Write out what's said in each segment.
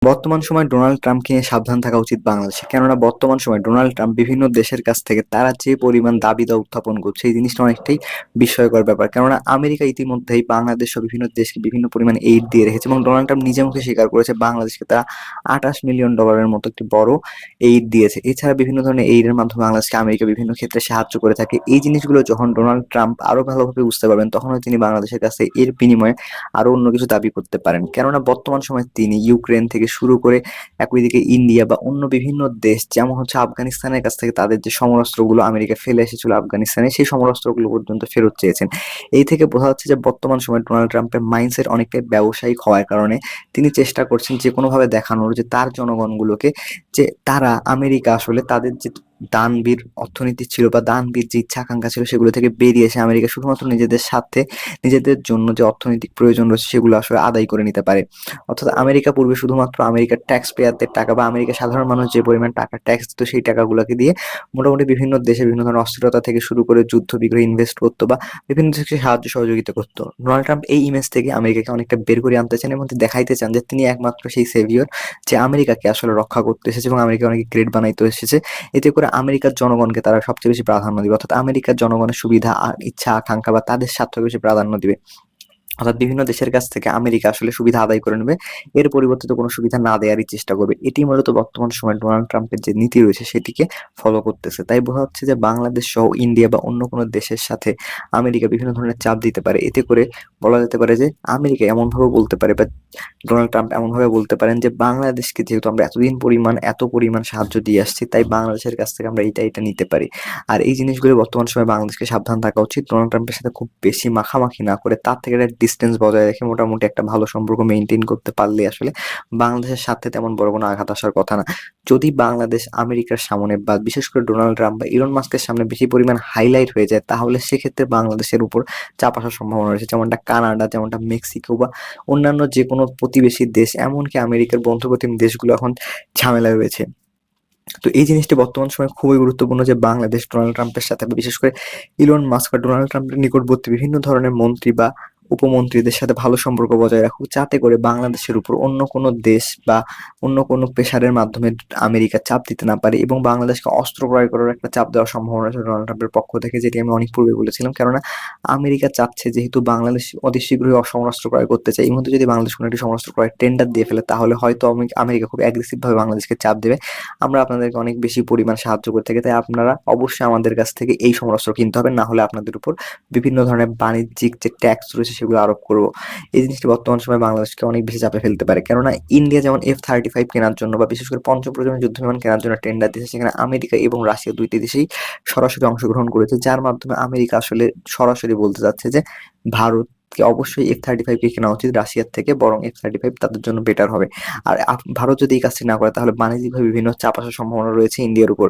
বর্তমান সময়ে ডোনাল্ড ট্রাম্পকে নিয়ে সাবধান থাকা উচিত বাংলাদেশে। কেননা বর্তমান সময়ে ডোনাল্ড ট্রাম্প বিভিন্ন দেশের কাছ থেকে তারা যে পরিমাণ দাবি-দাওয়া উত্থাপন করছে, এই জিনিসটা অনেকটাই বিস্ময়কর ব্যাপার। কেননা আমেরিকা ইতিমধ্যেই বাংলাদেশ সহ বিভিন্ন দেশকে বিভিন্ন পরিমাণ এইড দিয়ে রেখেছে এবং ডোনাল্ড ট্রাম্প নিজে মুখে স্বীকার করেছে বাংলাদেশকে তারা $28 মিলিয়ন মতো একটি বড় এইড দিয়েছে। এছাড়া বিভিন্ন ধরনের এইডের মাধ্যমে বাংলাদেশকে আমেরিকা বিভিন্ন ক্ষেত্রে সাহায্য করে থাকে। এই জিনিসগুলো যখন ডোনাল্ড ট্রাম্প আরো ভালোভাবে বুঝতে পারবেন, তখন হয়তো তিনি বাংলাদেশের কাছে এর বিনিময়ে আরো অন্য কিছু দাবি করতে পারেন। কেননা বর্তমান সময়ে তিনি ইউক্রেন থেকে শুরু করে একইদিকে ইন্ডিয়া বা অন্য বিভিন্ন দেশ যেমন হচ্ছে আফগানিস্তানের কাছ থেকে তাদের যে সমরাস্ত্রগুলো আমেরিকা ফেলে এসেছিল আফগানিস্তানে, সেই সমরাস্ত্রগুলো পর্যন্ত ফেরত চেয়েছেন। এই থেকে বোঝা যাচ্ছে যে বর্তমান সময়ে ডোনাল্ড ট্রাম্পের মাইন্ডসেট অনেকটাই ব্যবসায়িক হওয়ার কারণে তিনি চেষ্টা করছেন যে কোনোভাবে দেখানোর যে তার জনগণগুলোকে যে তারা আমেরিকা আসলে তাদের যে দানবীর অর্থনীতি ছিল বা দানবীর যে ইচ্ছা আকাঙ্ক্ষা ছিল সেগুলো থেকে বেরিয়ে এসে আমেরিকা শুধুমাত্র নিজেদের স্বার্থে নিজেদের জন্য যে অর্থনৈতিক প্রয়োজন রয়েছে সেগুলো আসলে আদায় করে নিতে পারে। অর্থাৎ আমেরিকা পূর্বে শুধুমাত্র আমেরিকার ট্যাক্স পেয়ারদের টাকা বা আমেরিকার সাধারণ মানুষ যে পরিমাণ টাকা ট্যাক্স দিত সেই টাকাগুলোকে দিয়ে মোটামুটি বিভিন্ন দেশে বিভিন্ন ধরনের অস্থিরতা থেকে শুরু করে যুদ্ধ বিগ্রহে ইনভেস্ট করতো বা বিভিন্ন দেশকে সাহায্য সহযোগিতা করতো। ডোনাল্ড ট্রাম্প এই ইমেজ থেকে আমেরিকাকে অনেকটা বের করে আনতে চান এবং দেখাইতে চান যে তিনি একমাত্র সেই সেভিয়র যে আমেরিকাকে আসলে রক্ষা করতে এসেছে এবং আমেরিকা অনেক গ্রেট বানাইতে এসেছে। এতে করে আমেরিকার জনগণকে তারা সবচেয়ে বেশি প্রাধান্য দিবে, অর্থাৎ আমেরিকার জনগণের সুবিধা ইচ্ছা আকাঙ্ক্ষা বা তাদের স্বার্থকে বেশি প্রাধান্য দিবে। অর্থাৎ বিভিন্ন দেশের কাছ থেকে আমেরিকা আসলে সুবিধা আদায় করে নেবে, এর পরিবর্তে কোনো সুবিধা না দেওয়ারই চেষ্টা করবে। এটি মূলত বর্তমান সময়ে ডোনাল্ড ট্রাম্পের যে নীতি রয়েছে সেটিকে ফলো করতেছে। তাই বোঝা যাচ্ছে যে বাংলাদেশ সহ ইন্ডিয়া বা অন্য কোনো দেশের সাথে আমেরিকা বিভিন্ন ধরনের চাপ দিতে পারে। এতে করে বলা যেতে পারে যে আমেরিকা এমনভাবে বলতে পারে বা ডোনাল্ড ট্রাম্প এমনভাবে বলতে পারেন যে বাংলাদেশকে যেহেতু আমরা এত পরিমাণ সাহায্য দিয়ে আসছি, তাই বাংলাদেশের কাছ থেকে আমরা এটা নিতে পারি। আর এই জিনিসগুলো বর্তমান সময়ে বাংলাদেশকে সাবধান থাকা উচিত। ডোনাল্ড ট্রাম্পের সাথে খুব বেশি মাখামাখি না করে তার থেকে একটা ডিসটেন্স বজায় রেখে মোটামুটি একটা ভালো সম্পর্ক মেইনটেইন করতে পারলে আসলে বাংলাদেশের স্বার্থে তেমন বড় কোনো আঘাত আসার কথা না। যদি বাংলাদেশ আমেরিকার সামনে বা বিশেষ করে ডোনাল্ড ট্রাম্প বা ইলন মাস্কের সামনে বেশি পরিমাণ হাইলাইট হয়ে যায়, তাহলে সেক্ষেত্রে বাংলাদেশের উপর চাপ আসার সম্ভাবনা রয়েছে। যেমনটা কানাডা, যেমনটা মেক্সিকো বা অন্যান্য যে কোনো প্রতিবেশী দেশ, এমনকি আমেরিকার বন্ধুপ্রতিম দেশগুলো এখন ঝামেলায় রয়েছে। তো এই জিনিসটি বর্তমান সময়ে খুবই গুরুত্বপূর্ণ যে বাংলাদেশ ডোনাল্ড ট্রাম্পের সাথে বা বিশেষ করে ইলন মাস্ক বা ডোনাল্ড ট্রাম্পের নিকটবর্তী বিভিন্ন ধরনের মন্ত্রী বা উপমন্ত্রীদের সাথে ভালো সম্পর্ক বজায় রাখুক, যাতে করে বাংলাদেশের উপর অন্য কোনো দেশ বা অন্য কোনো প্রেসারের মাধ্যমে আমেরিকা চাপ দিতে না পারে এবং বাংলাদেশকে অস্ত্র ক্রয় করার একটা চাপ দেওয়ার সম্ভাবনা আছে ডোনাল্ড ট্রাম্পের পক্ষ থেকে, যেটি আমি অনেক পূর্বে বলেছিলাম। কেননা আমেরিকা চাচ্ছে যেহেতু বাংলাদেশ অতি শীঘ্রই সমরাস্ত্র ক্রয় করতে চায়, এই মুহূর্তে যদি বাংলাদেশ কোনো একটি সমরাস্ত্র ক্রয়ের টেন্ডার দিয়ে ফেলে তাহলে হয়তো আমেরিকা খুব অ্যাগ্রেসিভ ভাবে বাংলাদেশকে চাপ দেবে, আমরা আপনাদেরকে অনেক বেশি পরিমাণ সাহায্য করে থাকি, তাই আপনারা অবশ্যই আমাদের কাছ থেকে এই সমরাস্ত্র কিনতে হবে, না হলে আপনাদের উপর বিভিন্ন ধরনের বাণিজ্যিক যে ট্যাক্স রয়েছে সেগুলো আরোপ করবো। এই জিনিসটি বর্তমান সময়ে বাংলাদেশকে অনেক বেশি চাপে ফেলতে পারে। কেননা ইন্ডিয়া যেমন F-35 কেনার জন্য বা বিশেষ করে পঞ্চম প্রজন্মের যুদ্ধ বিমান কেনার জন্য টেন্ডার দিয়েছে, সেখানে আমেরিকা এবং রাশিয়া দুইটি দেশেই সরাসরি অংশগ্রহণ করেছে, যার মাধ্যমে আমেরিকা আসলে সরাসরি বলতে চাচ্ছে যে ভারতকে অবশ্যই F-35 কে কেনা উচিত রাশিয়ার থেকে, বরং F-35 তাদের জন্য বেটার হবে। আর ভারত যদি এই কাজটি না করে তাহলে বাণিজ্যিকভাবে বিভিন্ন চাপ আসার সম্ভাবনা রয়েছে ইন্ডিয়ার উপর।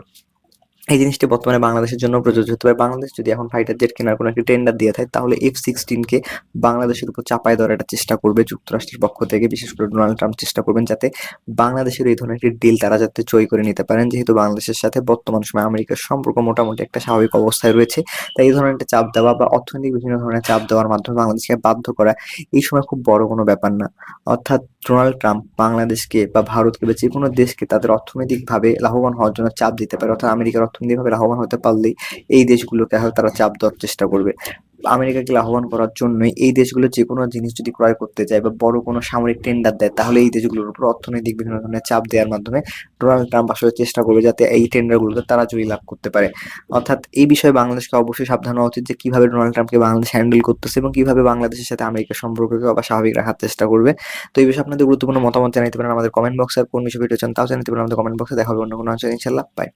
এই জিনিসটি বর্তমানে বাংলাদেশের জন্য প্রযোজ্য হতে পারে। বাংলাদেশ যদি এখন ফাইটার জেট কেনার কোনো একটি টেন্ডার দিয়ে থাকে, তাহলে F-16 কে বাংলাদেশের উপর চাপায় দেওয়ার একটা চেষ্টা করবে যুক্তরাষ্ট্রের পক্ষ থেকে, বিশেষ করে ডোনাল্ড ট্রাম্প চেষ্টা করবেন যাতে বাংলাদেশের এই ধরনের একটি ডিল তারা যাতে জয় করে নিতে পারেন। যেহেতু বাংলাদেশের সাথে বর্তমান সময়ে আমেরিকার সম্পর্ক মোটামুটি একটা স্বাভাবিক অবস্থায় রয়েছে, তাই এই ধরনের একটা চাপ দেওয়া বা অর্থনৈতিক বিভিন্ন ধরনের চাপ দেওয়ার মাধ্যমে বাংলাদেশকে বাধ্য করা এই সময় খুব বড় কোনো ব্যাপার না। অর্থাৎ ডোনাল্ড ট্রাম্প বাংলাদেশকে বা ভারতকে বা যেকোনো দেশকে তাদের অর্থনৈতিকভাবে লাভবান হওয়ার জন্য চাপ দিতে পারে। অর্থাৎ আমেরিকার অর্থনৈতিকভাবে লাভবান হতে পারলেই এই দেশগুলোকে হয়তো তারা চাপ দেওয়ার চেষ্টা করবে। আমেরিকাকে লাভবান করার জন্যই এই দেশগুলো যেকোনো জিনিস যদি ক্রয় করতে যায় বা বড় কোনো সামরিক টেন্ডার দেয়, তাহলে এই দেশগুলোর উপর অর্থনৈতিক বিভিন্ন ধরনের চাপ দেওয়ার মাধ্যমে ডোনাল্ড ট্রাম্প আসলে চেষ্টা করবে যাতে এই টেন্ডারগুলোতে তারা জয়ী লাভ করতে পারে। অর্থাৎ এই বিষয়ে বাংলাদেশকে অবশ্যই সাবধান হওয়া উচিত যে কিভাবে ডোনাল্ড ট্রাম্পকে বাংলাদেশ হ্যান্ডেল করতেছে এবং কিভাবে বাংলাদেশের সাথে আমেরিকার সম্পর্ককে আবার স্বাভাবিক রাখার চেষ্টা করবে। তো এই বিষয়ে আপনাদের গুরুত্বপূর্ণ মতামত জানাতে পারেন আমাদের কমেন্ট বক্সে, আর কোন বিষয়ে ভিডিও চান তাও জানাতে পারেন আমাদের কমেন্ট বক্সে। দেখা হবে অন্য কোনো আলোচনায়, ইনশাআল্লাহ। বাই।